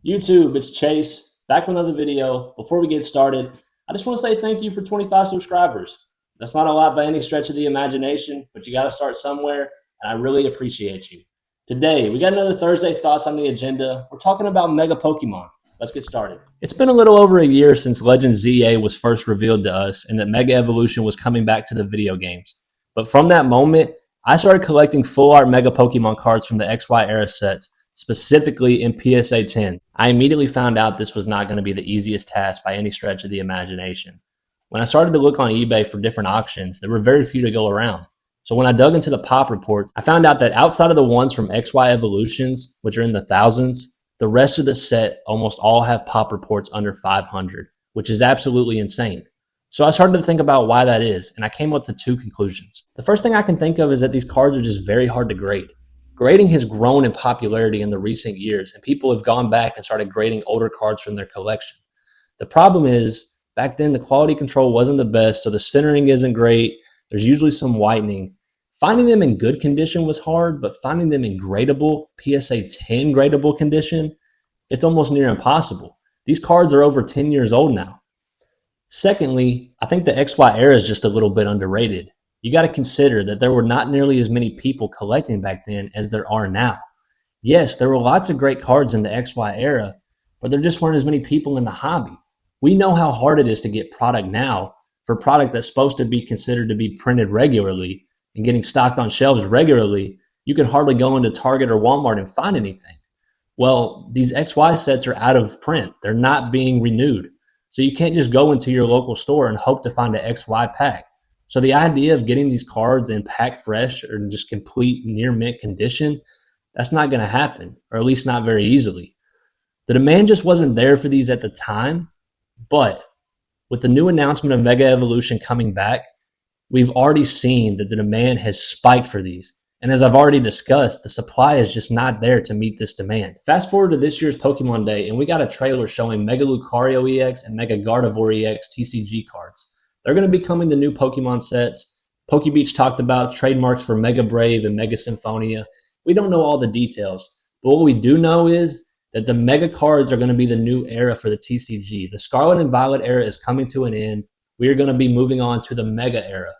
YouTube, it's Chase, back with another video. Before we get started, I just want to say thank you for 25 subscribers. That's not a lot by any stretch of the imagination, but you got to start somewhere, and I really appreciate you. Today, we got another Thursday Thoughts on the agenda. We're talking about Mega Pokemon. Let's get started. It's been a little over a year since Legend ZA was first revealed to us and that Mega Evolution was coming back to the video games. But from that moment, I started collecting full art Mega Pokemon cards from the XY era sets, specifically in PSA 10. I immediately found out this was not going to be the easiest task by any stretch of the imagination. When I started to look on eBay for different auctions, there were very few to go around. So when I dug into the pop reports, I found out that outside of the ones from XY Evolutions, which are in the thousands, the rest of the set almost all have pop reports under 500, which is absolutely insane. So I started to think about why that is, and I came up to two conclusions. The first thing I can think of is that these cards are just very hard to grade. Grading has grown in popularity in the recent years, and people have gone back and started grading older cards from their collection. The problem is, back then the quality control wasn't the best, so the centering isn't great. There's usually some whitening. Finding them in good condition was hard, but finding them in gradable, PSA 10 gradable condition, it's almost near impossible. These cards are over 10 years old now. Secondly, I think the XY era is just a little bit underrated. You got to consider that there were not nearly as many people collecting back then as there are now. Yes, there were lots of great cards in the XY era, but there just weren't as many people in the hobby. We know how hard it is to get product now for product that's supposed to be considered to be printed regularly and getting stocked on shelves regularly. You can hardly go into Target or Walmart and find anything. Well, these XY sets are out of print. They're not being renewed. So you can't just go into your local store and hope to find an XY pack. So the idea of getting these cards in pack fresh or in just complete near mint condition, that's not going to happen, or at least not very easily. The demand just wasn't there for these at the time, but with the new announcement of Mega Evolution coming back, we've already seen that the demand has spiked for these. And as I've already discussed, the supply is just not there to meet this demand. Fast forward to this year's Pokemon Day, and we got a trailer showing Mega Lucario EX and Mega Gardevoir EX TCG cards. They're going to be coming the new Pokemon sets. PokeBeach talked about trademarks for Mega Brave and Mega Symphonia. We don't know all the details, but what we do know is that the Mega cards are going to be the new era for the TCG. The Scarlet and Violet era is coming to an end. We are going to be moving on to the Mega era.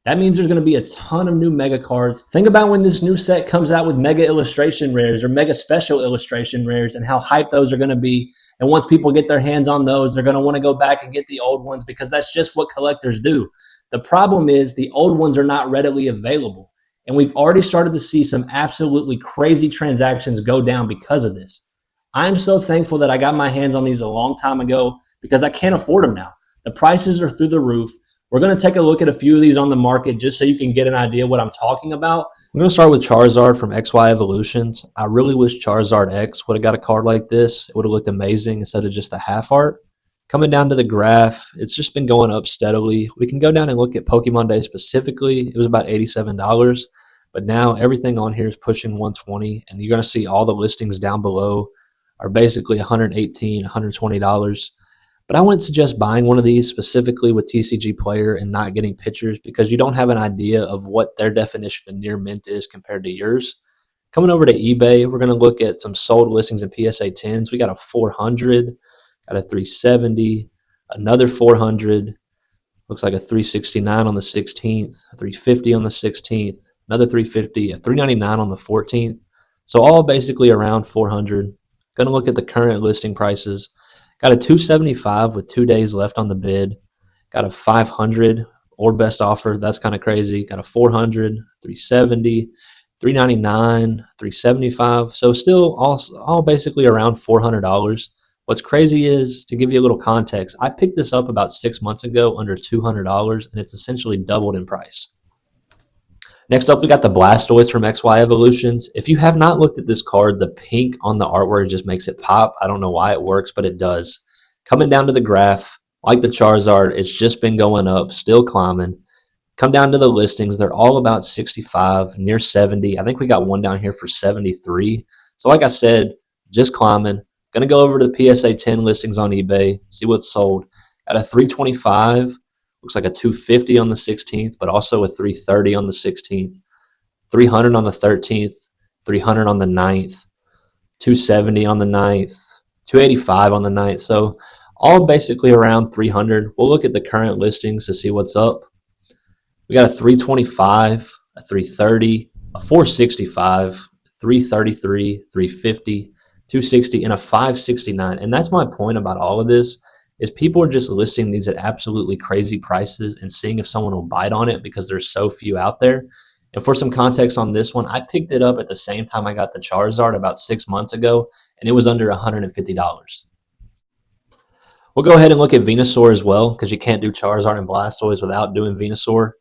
That means there's going to be a ton of new Mega cards. Think about when this new set comes out with Mega Illustration Rares or Mega Special Illustration Rares and how hyped those are going to be. And once people get their hands on those, they're going to want to go back and get the old ones because that's just what collectors do. The problem is the old ones are not readily available. And we've already started to see some absolutely crazy transactions go down because of this. I'm so thankful that I got my hands on these a long time ago because I can't afford them now. The prices are through the roof. We're going to take a look at a few of these on the market just so you can get an idea what I'm talking about. I'm going to start with Charizard from XY Evolutions. I really wish Charizard X would have got a card like this. It would have looked amazing instead of just the half art. Coming down to the graph, it's just been going up steadily. We can go down and look at Pokemon Day specifically. It was about $87, but now everything on here is pushing $120, and you're going to see all the listings down below are basically $118, $120. But I wouldn't suggest buying one of these specifically with TCG Player and not getting pictures because you don't have an idea of what their definition of near mint is compared to yours. Coming over to eBay, we're going to look at some sold listings in PSA 10s. We got a 400, got a 370, another 400, looks like a 369 on the 16th, a 350 on the 16th, another 350, a 399 on the 14th. So all basically around 400. Going to look at the current listing prices. Got a 275 with 2 days left on the bid. Got a 500 or best offer. That's kind of crazy. Got a 400, 370, 399, 375. So still all basically around $400. What's crazy is, to give you a little context, I picked this up about 6 months ago under $200, and it's essentially doubled in price. Next up, we got the Blastoise from XY Evolutions. If you have not looked at this card, the pink on the artwork just makes it pop. I don't know why it works, but it does. Coming down to the graph, like the Charizard, it's just been going up, still climbing. Come down to the listings. They're all about 65, near 70. I think we got one down here for 73. So like I said, just climbing. Going to go over to the PSA 10 listings on eBay, see what's sold. At a 325, looks like a 250 on the 16th, but also a 330 on the 16th, 300 on the 13th, 300 on the 9th, 270 on the 9th, 285 on the 9th. So all basically around 300. We'll look at the current listings to see what's up. We got a 325, a 330, a 465, 333, 350, 260, and a 569. And that's my point about all of this is people are just listing these at absolutely crazy prices and seeing if someone will bite on it because there's so few out there. And for some context on this one, I picked it up at the same time I got the Charizard about 6 months ago, and it was under $150. We'll go ahead and look at Venusaur as well because you can't do Charizard and Blastoise without doing Venusaur.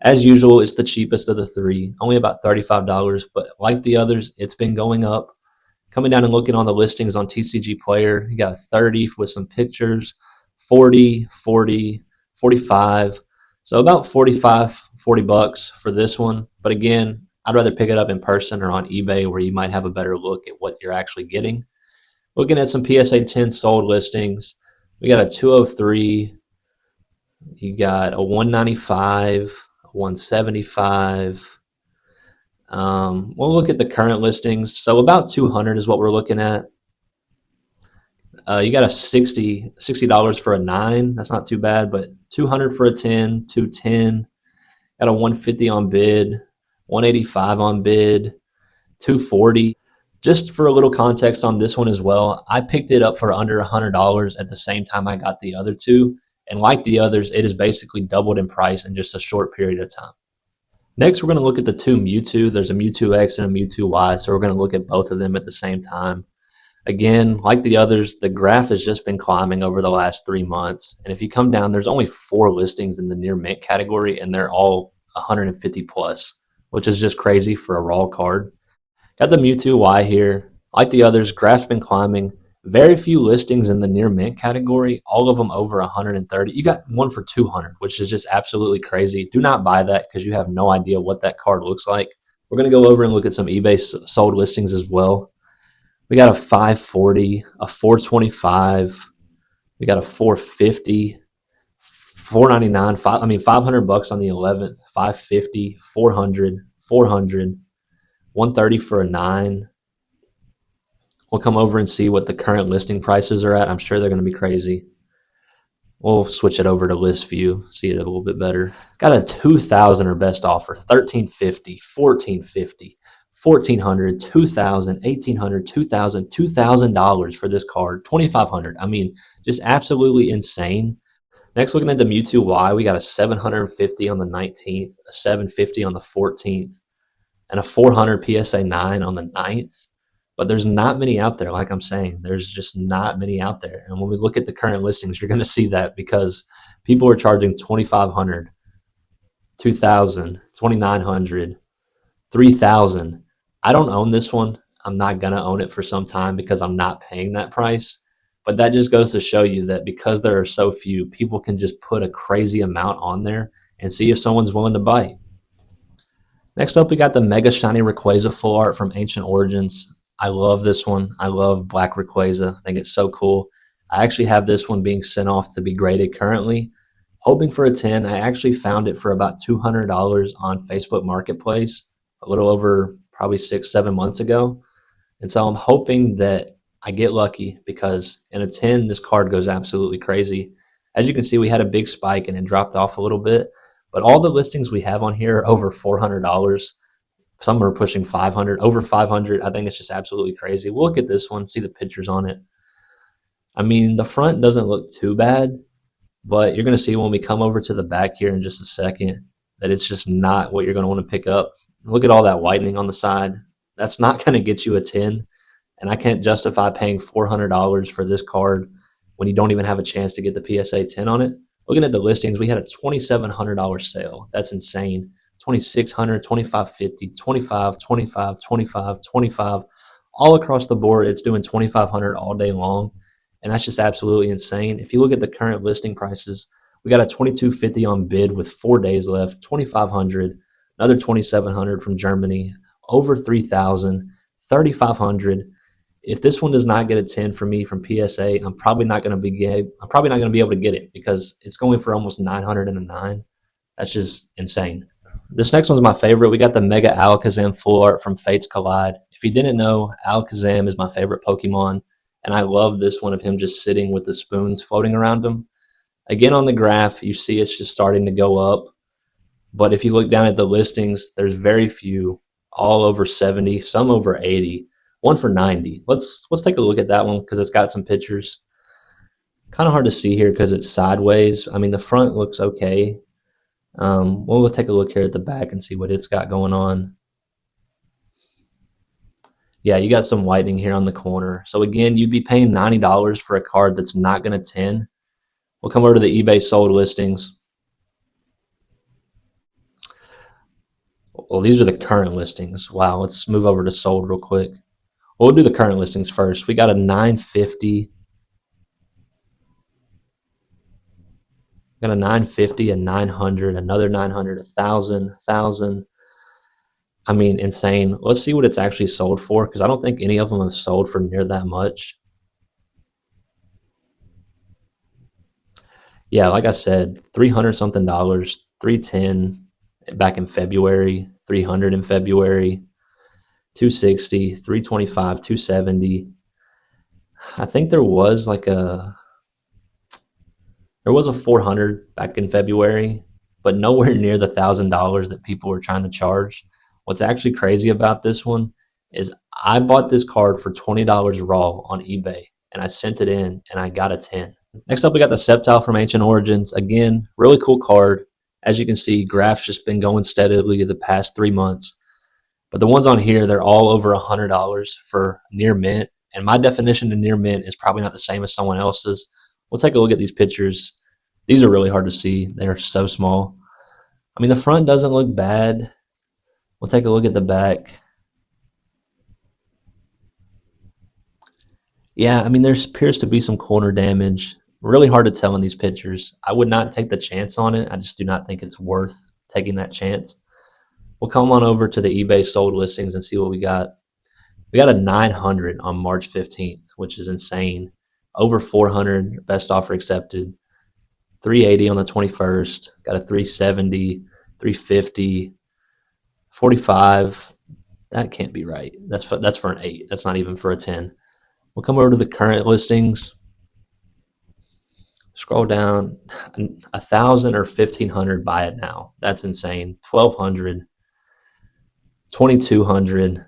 As usual, it's the cheapest of the three, only about $35, but like the others, it's been going up. Coming down and looking on the listings on TCG Player, you got 30 with some pictures, 40, 40, 45. So about 45, 40 bucks for this one. But again, I'd rather pick it up in person or on eBay where you might have a better look at what you're actually getting. Looking at some PSA 10 sold listings, we got a 203, you got a 195, 175. We'll look at the current listings. So about 200 is what we're looking at. You got a $60 for a 9. That's not too bad, but 200 for a 10, 210. Got a 150 on bid, 185 on bid, 240. Just for a little context on this one as well, I picked it up for under $100 at the same time I got the other two. And like the others, it has basically doubled in price in just a short period of time. Next, we're going to look at the two Mewtwo. There's a Mewtwo X and a Mewtwo Y, so we're going to look at both of them at the same time. Again, like the others, the graph has just been climbing over the last 3 months. And if you come down, there's only 4 listings in the near mint category, and they're all 150 plus, which is just crazy for a raw card. Got the Mewtwo Y here. Like the others, graph's been climbing. Very few listings in the near mint category, all of them over 130. You got one for 200, which is just absolutely crazy. Do not buy that because you have no idea what that card looks like. We're going to go over and look at some eBay sold listings as well. We got a 540, a 425. We got a 450, 499. 500 bucks on the 11th, 550, 400, 400, 130 for a 9. We'll come over and see what the current listing prices are at. I'm sure they're going to be crazy. We'll switch it over to list view, see it a little bit better. Got a 2,000 or best offer, 1,350, 1,450, 1,400, 2,000, 1,800, 2,000, $2,000 for this card, 2,500. I mean, just absolutely insane. Next, looking at the Mewtwo Y, we got a 750 on the 19th, a 750 on the 14th, and a 400 PSA 9 on the 9th. But there's not many out there, like I'm saying. There's just not many out there. And when we look at the current listings, you're going to see that because people are charging $2,500, $2,000, $2,900, $3,000. I don't own this one. I'm not going to own it for some time because I'm not paying that price. But that just goes to show you that because there are so few, people can just put a crazy amount on there and see if someone's willing to bite. Next up, we got the Mega Shiny Rayquaza Full Art from Ancient Origins. I love this one. I love Black Rayquaza. I think it's so cool. I actually have this one being sent off to be graded currently. Hoping for a 10. I actually found it for about $200 on Facebook Marketplace a little over probably 6-7 months ago. And so I'm hoping that I get lucky because in a 10, this card goes absolutely crazy. As you can see, we had a big spike and it dropped off a little bit. But all the listings we have on here are over $400. Some are pushing 500, over 500. I think it's just absolutely crazy. We'll look at this one, see the pictures on it. I mean, the front doesn't look too bad, but you're going to see when we come over to the back here in just a second that it's just not what you're going to want to pick up. Look at all that whitening on the side. That's not going to get you a 10, and I can't justify paying $400 for this card when you don't even have a chance to get the PSA 10 on it. Looking at the listings, we had a $2,700 sale. That's insane. 2,600, 2,550, 25, 25, 25, 25, all across the board. It's doing 2,500 all day long, and that's just absolutely insane. If you look at the current listing prices, we got a 2,250 on bid with 4 days left, 2,500, another 2,700 from Germany, over 3,000, 3,500. If this one does not get a 10 for me from PSA, I'm probably not going to be able to get it because it's going for almost 900 and a 9. That's just insane. This next one's my favorite. We got the Mega Alakazam Full Art from Fates Collide. If you didn't know, Alakazam is my favorite Pokemon. And I love this one of him just sitting with the spoons floating around him. Again, on the graph, you see it's just starting to go up. But if you look down at the listings, there's very few, all over 70, some over 80, one for 90. Let's take a look at that one because it's got some pictures. Kind of hard to see here because it's sideways. I mean, the front looks okay. We'll take a look here at the back and see what it's got going on. Yeah, you got some whitening here on the corner. So again, you'd be paying $90 for a card that's not going to 10. We'll come over to the eBay sold listings. Well, these are the current listings. Wow, let's move over to sold real quick. We'll do the current listings first. We got a 950. Got a 950, a 900, another 900, 1,000. I mean, insane. Let's see what it's actually sold for because I don't think any of them have sold for near that much. Yeah, like I said, 300 something dollars, 310 back in February, 300 in February, 260, 325, 270. I think there was a 400 back in February, but nowhere near the $1,000 that people were trying to charge. What's actually crazy about this one is I bought this card for $20 raw on eBay, and I sent it in, and I got a 10. Next up, we got the Sapphire from Ancient Origins. Again, really cool card. As you can see, graph's just been going steadily the past 3 months. But the ones on here, they're all over $100 for near mint. And my definition of near mint is probably not the same as someone else's. We'll take a look at these pictures. These are really hard to see. They're so small. I mean, the front doesn't look bad. We'll take a look at the back. Yeah, I mean, there appears to be some corner damage. Really hard to tell in these pictures. I would not take the chance on it. I just do not think it's worth taking that chance. We'll come on over to the eBay sold listings and see what we got. We got a 900 on March 15th, which is insane. Over 400, best offer accepted. 380 on the 21st. Got a 370, 350, 45. That can't be right. That's for an 8. That's not even for a 10. We'll come over to the current listings. Scroll down. 1,000 or 1,500, buy it now. That's insane. 1,200, 2,200.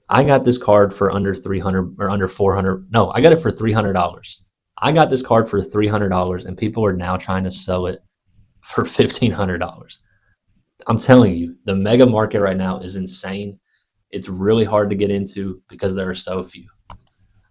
I got this card for under 300 or under 400. No, I got it for $300. I got this card for $300, and people are now trying to sell it for $1,500. I'm telling you, the mega market right now is insane. It's really hard to get into because there are so few.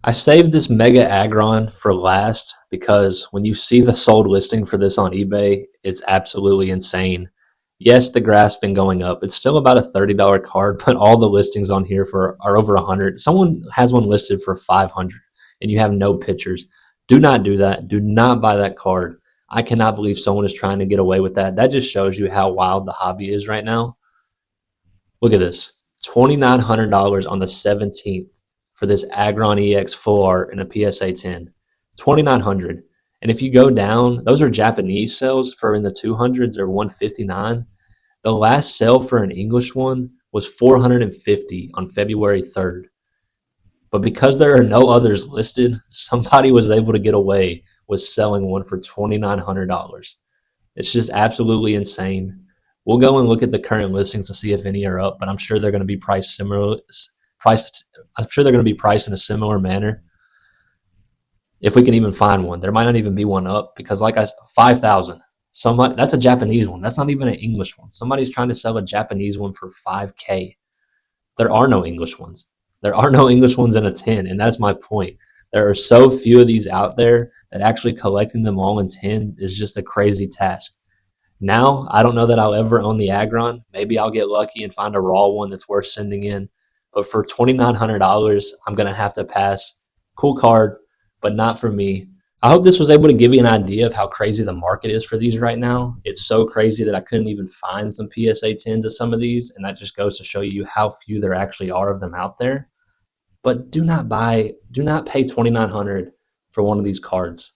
I saved this mega aggron for last because when you see the sold listing for this on eBay, it's absolutely insane. Yes, the graph's been going up. It's still about a $30 card, but all the listings on here are over 100. Someone has one listed for 500, and you have no pictures. Do not do that. Do not buy that card. I cannot believe someone is trying to get away with that. That just shows you how wild the hobby is right now. Look at this. $2,900 on the 17th for this Agron EX full art in a PSA 10. $2,900. And if you go down, those are Japanese sales for in the 200s or 159. The last sale for an English one was 450 on February 3rd. But because there are no others listed, somebody was able to get away with selling one for $2,900. It's just absolutely insane. We'll go and look at the current listings to see if any are up, but I'm sure they're going to be priced I'm sure they're going to be priced in a similar manner. If we can even find one, there might not even be one up because, like I said, 5,000. Somebody, that's a Japanese one. That's not even an English one. Somebody's trying to sell a Japanese one for $5K. There are no English ones. There are no English ones in a 10, and that's my point. There are so few of these out there that actually collecting them all in 10 is just a crazy task. Now, I don't know that I'll ever own the Agron. Maybe I'll get lucky and find a raw one that's worth sending in. But for $2,900, I'm going to have to pass. Cool card, but not for me. I hope this was able to give you an idea of how crazy the market is for these right now. It's so crazy that I couldn't even find some PSA 10s of some of these, and that just goes to show you how few there actually are of them out there. But do not pay $2,900 for one of these cards.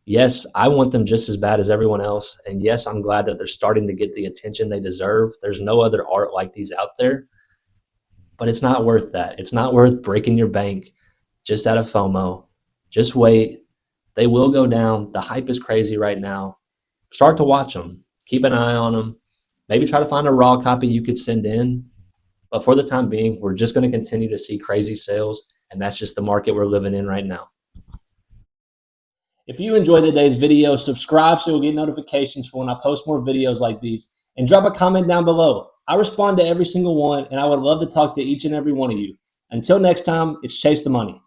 Yes, I want them just as bad as everyone else, and yes, I'm glad that they're starting to get the attention they deserve. There's no other art like these out there, but it's not worth that. It's not worth breaking your bank just out of FOMO. Just wait. They will go down. The hype is crazy right now. Start to watch them. Keep an eye on them. Maybe try to find a raw copy you could send in. But for the time being, we're just going to continue to see crazy sales, and that's just the market we're living in right now. If you enjoyed today's video, subscribe so you'll get notifications for when I post more videos like these, and drop a comment down below. I respond to every single one, and I would love to talk to each and every one of you. Until next time, it's Chase the Money.